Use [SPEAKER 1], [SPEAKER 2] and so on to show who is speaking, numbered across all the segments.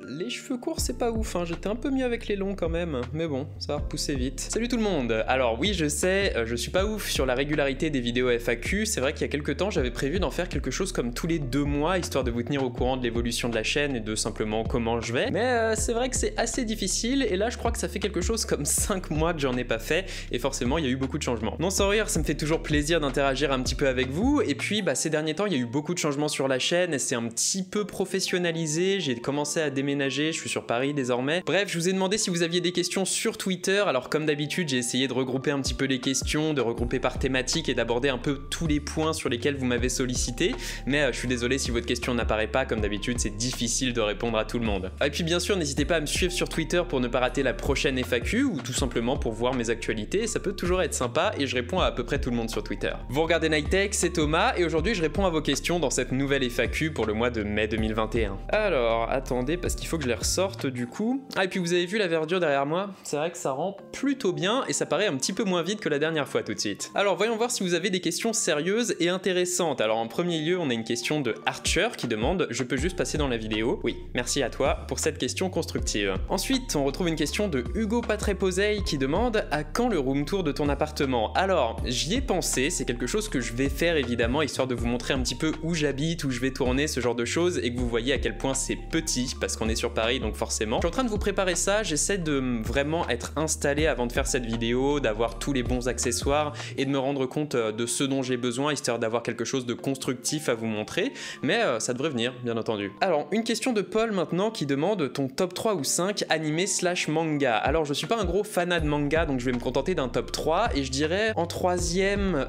[SPEAKER 1] les cheveux courts c'est pas ouf, hein. J'étais un peu mieux avec les longs quand même, mais bon, ça va repousser vite. Salut tout le monde. Alors oui, je sais, je suis pas ouf sur la régularité des vidéos FAQ. C'est vrai qu'il y a quelques temps, j'avais prévu d'en faire quelque chose comme tous les 2 mois, histoire de vous tenir au courant de l'évolution de la chaîne et de simplement comment je vais. Mais c'est vrai que c'est assez difficile, et là je crois que ça fait quelque chose comme 5 mois que j'en ai pas fait, et forcément il y a eu beaucoup de changements. Non, sans rire, ça me fait toujours plaisir d'interagir un petit peu avec vous, et puis ces derniers temps il y a eu beaucoup de changements sur la chaîne, et c'est un petit peu professionnalisé. J'ai commencé à déménager, je suis sur Paris désormais. Bref, je vous ai demandé si vous aviez des questions sur Twitter. Alors comme d'habitude, j'ai essayé de regrouper un petit peu les questions, de regrouper par thématique et d'aborder un peu tous les points sur lesquels vous m'avez sollicité. Mais je suis désolé si votre question n'apparaît pas, comme d'habitude c'est difficile de répondre à tout le monde. Et puis bien sûr, n'hésitez pas à me suivre sur Twitter pour ne pas rater la prochaine FAQ, ou tout simplement pour voir mes actualités, ça peut toujours être sympa, et je réponds à peu près tout le monde sur Twitter. Vous regardez Nightech, c'est Thomas, et aujourd'hui je réponds à vos questions dans cette nouvelle FAQ pour le mois de mai 2021. Alors, attendez, parce qu'il faut que je les ressorte du coup. Ah, et puis vous avez vu la verdure derrière moi? C'est vrai que ça rend plutôt bien, et ça paraît un petit peu moins vide que la dernière fois tout de suite. Alors voyons voir si vous avez des questions sérieuses et intéressantes. Alors en premier lieu, on a une question de Archer qui demande « Je peux juste passer dans la vidéo ?» Oui, merci à toi pour cette question constructive. Ensuite, on retrouve une question de Hugo Patreposey qui demande « À quand le room tour de ton appartement ?» Alors, j'y ai pensé, c'est quelque chose que je vais faire évidemment, histoire de vous montrer un petit peu où j'habite, où je vais tourner, ce genre de choses, et que vous voyez à quel point c'est petit, parce qu'on est sur Paris, donc forcément. Je suis en train de vous préparer ça, j'essaie de vraiment être installé avant de faire cette vidéo, d'avoir tous les bons accessoires, et de me rendre compte de ce dont j'ai besoin, histoire d'avoir quelque chose de constructif à vous montrer, mais ça devrait venir, bien entendu. Alors, une question de Paul maintenant qui demande ton top 3 ou 5 animé / manga. Alors, je suis pas un gros fanat de manga, donc je vais me contenter d'un top 3, et je dirais en troisième,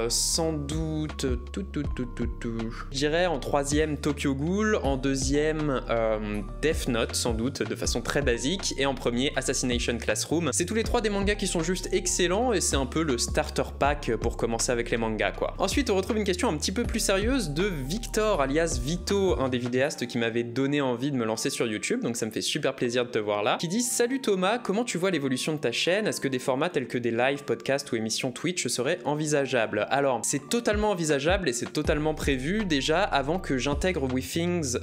[SPEAKER 1] sans doute... Je dirais en troisième Tokyo Ghoul, en deuxième Death Note sans doute, de façon très basique, et en premier Assassination Classroom. C'est tous les 3 des mangas qui sont juste excellents, et c'est un peu le starter pack pour commencer avec les mangas quoi. Ensuite on retrouve une question un petit peu plus sérieuse de Victor alias Vito, un des vidéastes qui m'avait donné envie de me lancer sur YouTube, donc ça me fait super plaisir de te voir là, qui dit « Salut Thomas, comment tu vois l'évolution de ta chaîne? Est-ce que des formats tels que des lives, podcasts ou émissions Twitch seraient envisageables ?» Alors c'est totalement envisageable et c'est totalement prévu. Déjà avant que j'intègre WeThings,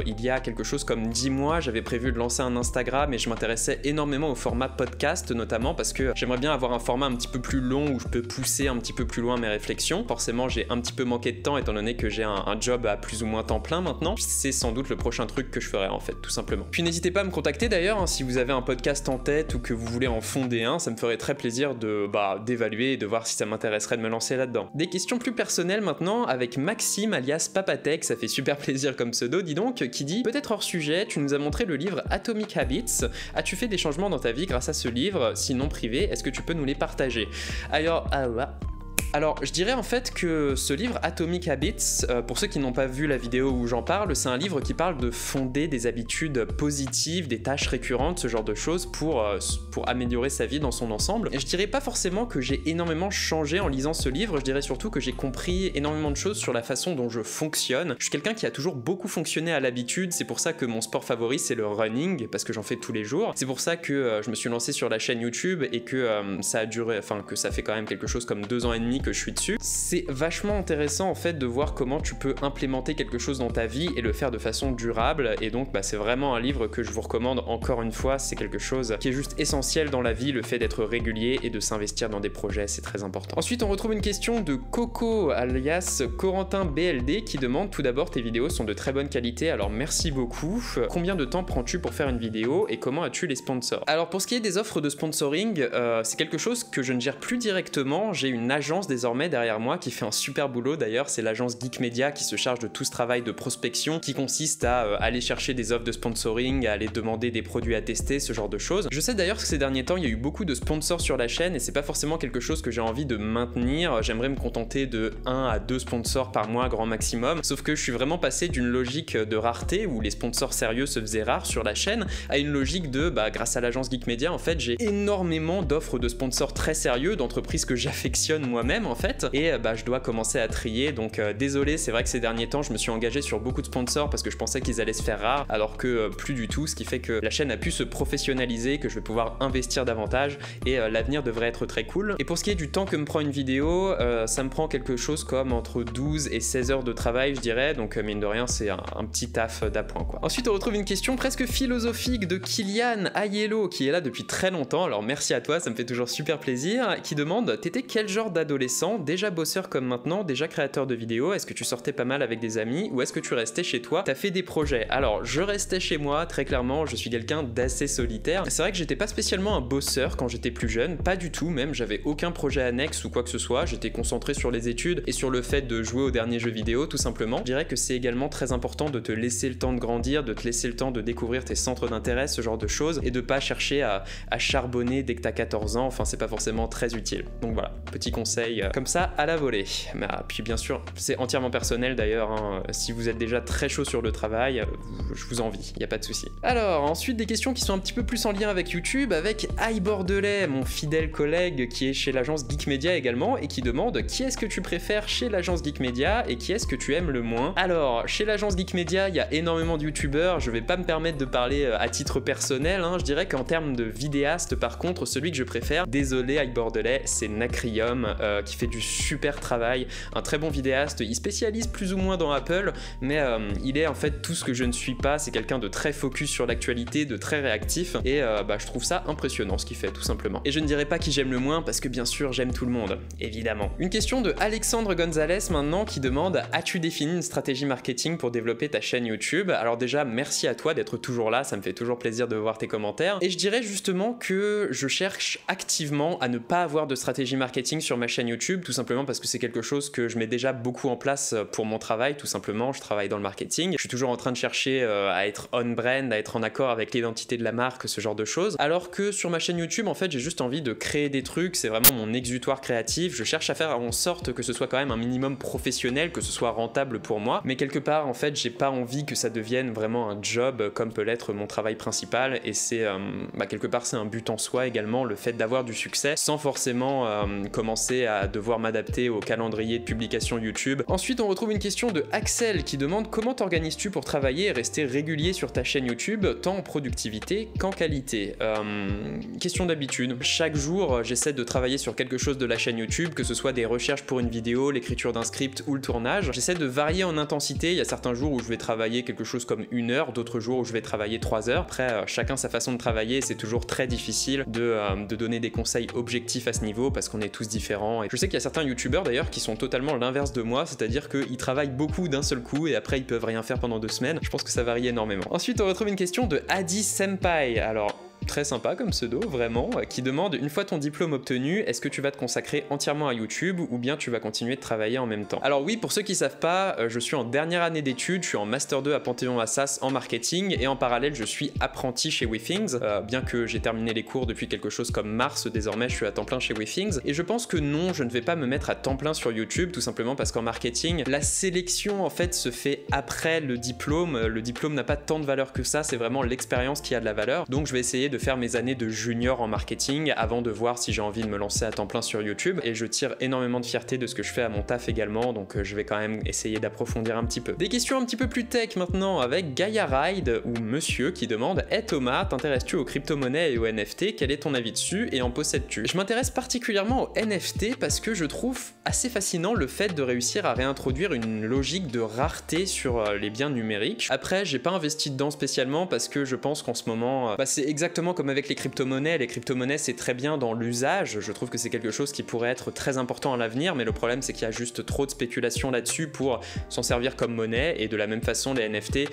[SPEAKER 1] il y a quelque chose comme 10 mois, j'avais prévu de lancer un Instagram, et je m'intéressais énormément au format podcast notamment parce que j'aimerais bien avoir un format un petit peu plus long où je peux pousser un petit peu plus loin mes réflexions. Forcément j'ai un petit peu manqué de temps étant donné que j'ai un job à plus ou moins temps plein maintenant. C'est sans doute le prochain truc que je ferai en fait, tout simplement. Puis n'hésitez pas à me contacter d'ailleurs, hein, si vous avez un podcast en tête ou que vous voulez en fonder un, ça me ferait très plaisir d'évaluer et de voir si ça m'intéresserait de me lancer là-dedans. Des questions plus personnelles maintenant avec Maxime alias Papatech, ça fait super plaisir comme pseudo dis donc, qui dit « Peut-être hors sujet, tu nous as montré le livre Atomic Habits, as-tu fait des changements dans ta vie grâce à ce livre? Sinon privé, est-ce que tu peux nous les partager ?» Alors, je dirais en fait que ce livre Atomic Habits, pour ceux qui n'ont pas vu la vidéo où j'en parle, c'est un livre qui parle de fonder des habitudes positives, des tâches récurrentes, ce genre de choses pour améliorer sa vie dans son ensemble. Et je dirais pas forcément que j'ai énormément changé en lisant ce livre, je dirais surtout que j'ai compris énormément de choses sur la façon dont je fonctionne. Je suis quelqu'un qui a toujours beaucoup fonctionné à l'habitude, c'est pour ça que mon sport favori c'est le running, parce que j'en fais tous les jours. C'est pour ça que je me suis lancé sur la chaîne YouTube et que ça a duré, que ça fait quand même quelque chose comme 2 ans et demi que je suis dessus. C'est vachement intéressant en fait de voir comment tu peux implémenter quelque chose dans ta vie et le faire de façon durable, et donc c'est vraiment un livre que je vous recommande encore une fois. C'est quelque chose qui est juste essentiel dans la vie, le fait d'être régulier et de s'investir dans des projets, c'est très important. Ensuite on retrouve une question de Coco alias Corentin BLD qui demande « Tout d'abord tes vidéos sont de très bonne qualité, alors merci beaucoup. Combien de temps prends-tu pour faire une vidéo et comment as-tu les sponsors ?» Alors pour ce qui est des offres de sponsoring, c'est quelque chose que je ne gère plus directement. J'ai une agence désormais derrière moi qui fait un super boulot d'ailleurs, c'est l'agence Geek Media qui se charge de tout ce travail de prospection qui consiste à aller chercher des offres de sponsoring, à aller demander des produits à tester, ce genre de choses. Je sais d'ailleurs que ces derniers temps il y a eu beaucoup de sponsors sur la chaîne et c'est pas forcément quelque chose que j'ai envie de maintenir. J'aimerais me contenter de 1 à 2 sponsors par mois grand maximum, sauf que je suis vraiment passé d'une logique de rareté où les sponsors sérieux se faisaient rares sur la chaîne à une logique de grâce à l'agence Geek Media en fait j'ai énormément d'offres de sponsors très sérieux, d'entreprises que j'affectionne moi-même. moi-même en fait, et je dois commencer à trier, donc désolé, c'est vrai que ces derniers temps je me suis engagé sur beaucoup de sponsors parce que je pensais qu'ils allaient se faire rares, alors que plus du tout, ce qui fait que la chaîne a pu se professionnaliser, que je vais pouvoir investir davantage, et l'avenir devrait être très cool. Et pour ce qui est du temps que me prend une vidéo, ça me prend quelque chose comme entre 12 et 16 heures de travail, je dirais, donc mine de rien c'est un petit taf d'appoint quoi. Ensuite on retrouve une question presque philosophique de Kylian Ayello, qui est là depuis très longtemps, alors merci à toi, ça me fait toujours super plaisir, qui demande: t'étais quel genre d'adolescent, déjà bosseur comme maintenant, déjà créateur de vidéos, est-ce que tu sortais pas mal avec des amis, ou est-ce que tu restais chez toi, t'as fait des projets? Alors je restais chez moi, très clairement, je suis quelqu'un d'assez solitaire. C'est vrai que j'étais pas spécialement un bosseur quand j'étais plus jeune, pas du tout même, j'avais aucun projet annexe ou quoi que ce soit, j'étais concentré sur les études et sur le fait de jouer aux derniers jeux vidéo tout simplement. Je dirais que c'est également très important de te laisser le temps de grandir, de te laisser le temps de découvrir tes centres d'intérêt, ce genre de choses, et de pas chercher à charbonner dès que t'as 14 ans, enfin c'est pas forcément très utile. Donc voilà, petit conseil comme ça à la volée. Puis bien sûr, c'est entièrement personnel d'ailleurs, hein. Si vous êtes déjà très chaud sur le travail, je vous envie, y a pas de souci. Alors ensuite des questions qui sont un petit peu plus en lien avec YouTube, avec Bordelais, mon fidèle collègue qui est chez l'agence Geek Media également, et qui demande: qui est-ce que tu préfères chez l'agence Geek Media et qui est-ce que tu aimes le moins? Alors chez l'agence Geek Media il y a énormément de youtubeurs, je vais pas me permettre de parler à titre personnel, hein. Je dirais qu'en termes de vidéaste par contre, celui que je préfère, désolé Bordelais, c'est Nacrium, qui fait du super travail, un très bon vidéaste, il spécialise plus ou moins dans Apple, mais il est en fait tout ce que je ne suis pas, c'est quelqu'un de très focus sur l'actualité, de très réactif, et je trouve ça impressionnant ce qu'il fait tout simplement. Et je ne dirais pas qui j'aime le moins parce que bien sûr j'aime tout le monde, évidemment. Une question de Alexandre Gonzalez maintenant qui demande: as-tu défini une stratégie marketing pour développer ta chaîne YouTube? Alors déjà merci à toi d'être toujours là, ça me fait toujours plaisir de voir tes commentaires, et je dirais justement que je cherche activement à ne pas avoir de stratégie marketing sur ma chaîne YouTube, tout simplement parce que c'est quelque chose que je mets déjà beaucoup en place pour mon travail, tout simplement. Je travaille dans le marketing, je suis toujours en train de chercher à être on-brand, à être en accord avec l'identité de la marque, ce genre de choses, alors que sur ma chaîne YouTube en fait j'ai juste envie de créer des trucs, c'est vraiment mon exutoire créatif, je cherche à faire en sorte que ce soit quand même un minimum professionnel, que ce soit rentable pour moi, mais quelque part en fait j'ai pas envie que ça devienne vraiment un job comme peut l'être mon travail principal, et c'est quelque part c'est un but en soi également, le fait d'avoir du succès sans forcément commencer à devoir m'adapter au calendrier de publication YouTube. Ensuite on retrouve une question de Axel qui demande: comment t'organises-tu pour travailler et rester régulier sur ta chaîne YouTube, tant en productivité qu'en qualité? Question d'habitude, chaque jour j'essaie de travailler sur quelque chose de la chaîne YouTube, que ce soit des recherches pour une vidéo, l'écriture d'un script ou le tournage. J'essaie de varier en intensité, il y a certains jours où je vais travailler quelque chose comme 1 heure, d'autres jours où je vais travailler 3 heures. Après chacun sa façon de travailler, c'est toujours très difficile de donner des conseils objectifs à ce niveau parce qu'on est tous différents. Et je sais qu'il y a certains youtubeurs d'ailleurs qui sont totalement l'inverse de moi, c'est-à-dire qu'ils travaillent beaucoup d'un seul coup et après ils peuvent rien faire pendant 2 semaines. Je pense que ça varie énormément. Ensuite on retrouve une question de Adi Senpai. Alors très sympa comme pseudo, vraiment, qui demande: une fois ton diplôme obtenu, est-ce que tu vas te consacrer entièrement à YouTube ou bien tu vas continuer de travailler en même temps? Alors oui, pour ceux qui savent pas, je suis en dernière année d'études, je suis en Master 2 à Panthéon-Assas en marketing, et en parallèle je suis apprenti chez WeThings, bien que j'ai terminé les cours depuis quelque chose comme mars, désormais je suis à temps plein chez WeThings, et je pense que non, je ne vais pas me mettre à temps plein sur YouTube, tout simplement parce qu'en marketing, la sélection en fait se fait après le diplôme n'a pas tant de valeur que ça, c'est vraiment l'expérience qui a de la valeur, donc je vais essayer de faire mes années de junior en marketing avant de voir si j'ai envie de me lancer à temps plein sur YouTube, et je tire énormément de fierté de ce que je fais à mon taf également, donc je vais quand même essayer d'approfondir un petit peu. Des questions un petit peu plus tech maintenant avec Gaia Ride ou Monsieur qui demande: hey Thomas, t'intéresses-tu aux crypto-monnaies et aux NFT? Quel est ton avis dessus et en possèdes-tu? Je m'intéresse particulièrement aux NFT parce que je trouve assez fascinant le fait de réussir à réintroduire une logique de rareté sur les biens numériques. Après j'ai pas investi dedans spécialement parce que je pense qu'en ce moment c'est exactement comme avec les crypto-monnaies c'est très bien dans l'usage, je trouve que c'est quelque chose qui pourrait être très important à l'avenir, mais le problème c'est qu'il y a juste trop de spéculation là-dessus pour s'en servir comme monnaie, et de la même façon les NFT,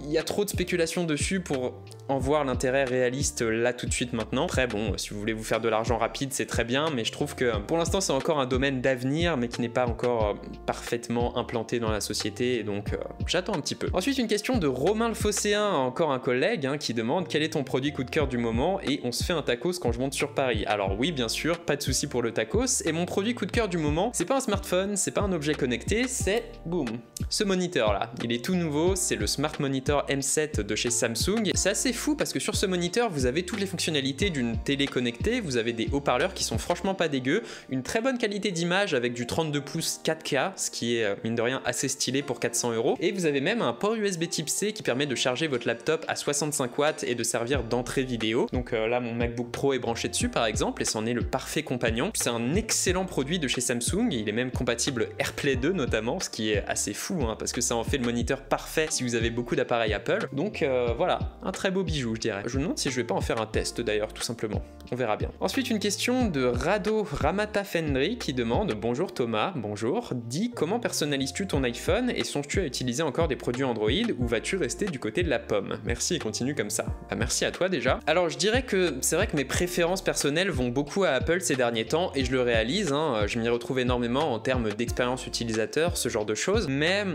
[SPEAKER 1] il y a trop de spéculation dessus pour en voir l'intérêt réaliste là tout de suite maintenant. Après bon, si vous voulez vous faire de l'argent rapide c'est très bien, mais je trouve que pour l'instant c'est encore un domaine d'avenir mais qui n'est pas encore parfaitement implanté dans la société, et donc j'attends un petit peu. Ensuite une question de Romain le Phocéen, encore un collègue qui demande: quel est ton produit coup de cœur du moment et on se fait un tacos quand je monte sur Paris? Alors oui bien sûr, pas de souci pour le tacos, et mon produit coup de cœur du moment, c'est pas un smartphone, c'est pas un objet connecté, c'est boum, ce moniteur là. Il est tout nouveau, c'est le Smart Monitor M7 de chez Samsung. C'est assez assez fou parce que sur ce moniteur, vous avez toutes les fonctionnalités d'une télé connectée, vous avez des haut-parleurs qui sont franchement pas dégueux, une très bonne qualité d'image avec du 32 pouces 4K, ce qui est mine de rien assez stylé pour 400 €, et vous avez même un port USB type C qui permet de charger votre laptop à 65 watts et de servir d'entrée vidéo. Donc là, mon MacBook Pro est branché dessus par exemple, et c'en est le parfait compagnon. C'est un excellent produit de chez Samsung, il est même compatible AirPlay 2 notamment, ce qui est assez fou, hein, parce que ça en fait le moniteur parfait si vous avez beaucoup d'appareils Apple. Donc voilà, un très beau bijou je dirais. Je me demande si je vais pas en faire un test d'ailleurs, tout simplement. On verra bien. Ensuite, une question de Rado Ramatafendri qui demande: bonjour Thomas, bonjour, dis comment personnalises-tu ton iPhone et songes-tu à utiliser encore des produits Android ou vas-tu rester du côté de la pomme? Merci et continue comme ça. Bah, merci à toi déjà. Alors je dirais que c'est vrai que mes préférences personnelles vont beaucoup à Apple ces derniers temps et je le réalise, hein, je m'y retrouve énormément en termes d'expérience utilisateur, ce genre de choses, mais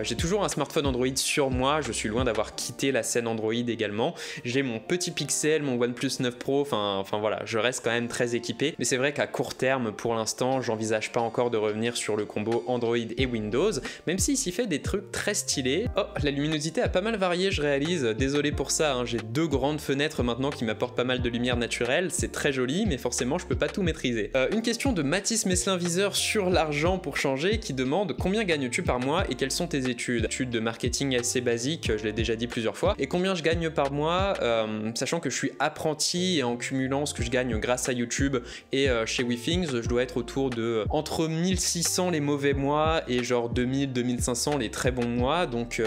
[SPEAKER 1] j'ai toujours un smartphone Android sur moi, je suis loin d'avoir quitté la scène Android également. J'ai mon petit Pixel, mon OnePlus 9 Pro, enfin voilà, je reste quand même très équipé, mais c'est vrai qu'à court terme, pour l'instant, j'envisage pas encore de revenir sur le combo Android et Windows, même s'il s'y fait des trucs très stylés. Oh, la luminosité a pas mal varié, je réalise, désolé pour ça, hein, j'ai 2 grandes fenêtres maintenant qui m'apportent pas mal de lumière naturelle, c'est très joli, mais forcément je peux pas tout maîtriser. Une question de Mathis Messlin-Viseur sur l'argent pour changer, qui demande: combien gagnes-tu par mois et quelles sont tes études? Études de marketing assez basiques, je l'ai déjà dit plusieurs fois. Et combien je gagne par mois, sachant que je suis apprenti et en cumulant ce que je gagne grâce à YouTube et chez WeThings, je dois être autour de entre 1600 les mauvais mois et genre 2000-2500 les très bons mois, donc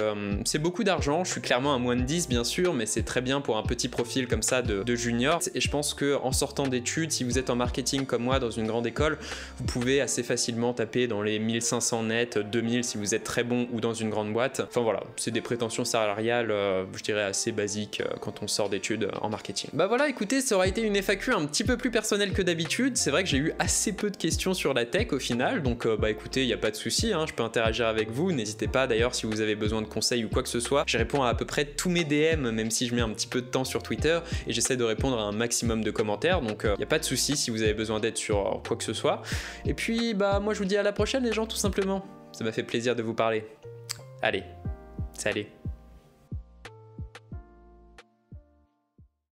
[SPEAKER 1] c'est beaucoup d'argent. Je suis clairement à moins de 10 bien sûr, mais c'est très bien pour un petit profil comme ça de junior, et je pense que en sortant d'études, si vous êtes en marketing comme moi dans une grande école, vous pouvez assez facilement taper dans les 1500 net, 2000 si vous êtes très bon ou dans une grande boîte. Enfin voilà, c'est des prétentions salariales je dirais assez basiques quand on sort d'études en marketing. Bah voilà, écoutez, ça aura été une FAQ un petit peu plus personnelle que d'habitude. C'est vrai que j'ai eu assez peu de questions sur la tech au final, donc bah écoutez, il n'y a pas de souci, hein, je peux interagir avec vous. N'hésitez pas d'ailleurs si vous avez besoin de conseils ou quoi que ce soit. Je réponds à peu près tous mes DM, même si je mets un petit peu de temps sur Twitter, et j'essaie de répondre à un maximum de commentaires, donc il n'y a pas de souci si vous avez besoin d'aide sur quoi que ce soit. Et puis bah moi je vous dis à la prochaine les gens, tout simplement. Ça m'a fait plaisir de vous parler. Allez, salut.